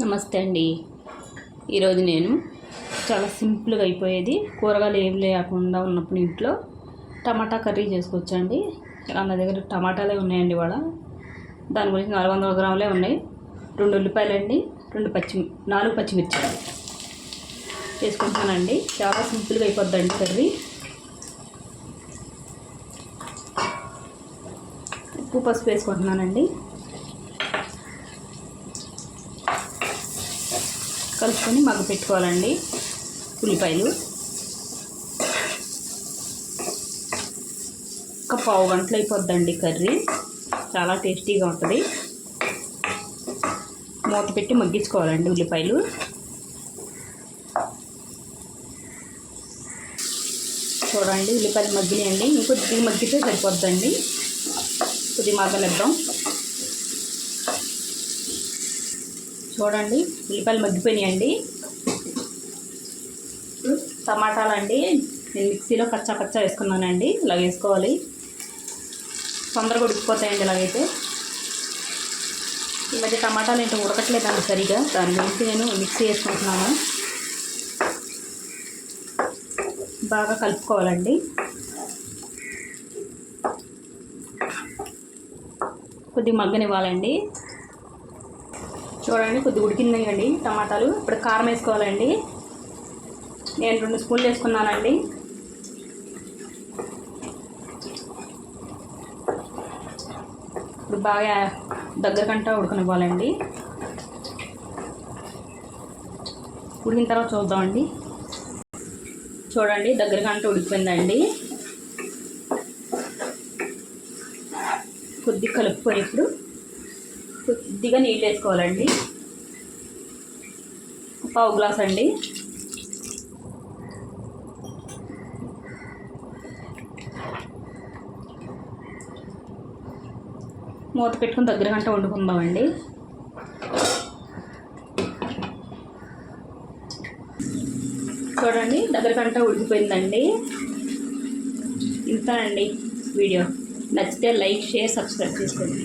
నమస్తే అండి. ఈరోజు నేను చాలా సింపుల్గా అయిపోయేది కూరగాయలు ఏం లేకుండా ఉన్నప్పుడు ఇంట్లో టమాటా కర్రీ చేసుకోవచ్చండి. నా దగ్గర టమాటాలే ఉన్నాయండి. ఇవాళ దాని గురించి 400 గ్రాములే ఉన్నాయి. 2 ఉల్లిపాయలండి, 4 పచ్చిమిర్చి చేసుకుంటానండి. చాలా సింపుల్గా అయిపోద్దండి కర్రీ. ఉప్పు పసుపు వేసుకుంటున్నానండి. కలుపుకొని మగ్గ పెట్టుకోవాలండి. ఉల్లిపాయలు ఒక పావు గంటలు అయిపోద్దండి కర్రీ. చాలా టేస్టీగా ఉంటుంది. మూత పెట్టి మగ్గించుకోవాలండి ఉల్లిపాయలు. చూడండి ఉల్లిపాయలు మగ్గినాయండి. ఇంకొద్దిగా మగ్గితే సరిపోద్దండి. కొద్దిగా మగ్గనిద్దాం. చూడండి ఉల్లిపాయలు మగ్గిపోయినాయండి. టమాటాలు అండి నేను మిక్సీలో కచ్చా వేసుకున్నానండి. ఇలా వేసుకోవాలి, తొందరగా ఉడికిపోతాయండి. ఇలాగైతే ఈ మధ్య టమాటాలు ఏంటో ఉడకట్లేదండి సరిగా, దాని గురించి నేను మిక్సీ వేసుకుంటున్నాను. బాగా కలుపుకోవాలండి. కొద్దిగా మగ్గనివ్వాలండి. చూడండి కొద్దిగా ఉడికిందండి టమాటాలు. ఇప్పుడు కారం వేసుకోవాలండి. నేను 2 స్పూన్లు వేసుకున్నానండి. ఇప్పుడు బాగా దగ్గరకంటా ఉడకనివ్వాలండి. ఉడికిన తర్వాత చూద్దామండి. చూడండి దగ్గరకంటా ఉడికిపోయిందండి. కొద్దిగా కలుపుకొని ఇప్పుడు కొద్దిగా నీళ్ళు వేసుకోవాలండి. పావు గ్లాస్ అండి. మూత పెట్టుకుని దగ్గర గంట వండుకుందామండి. చూడండి దగ్గర గంట ఉడికిపోయిందండి. ఇంతేనండి వీడియో. నచ్చితే లైక్, షేర్, సబ్స్క్రైబ్ చేసుకోండి.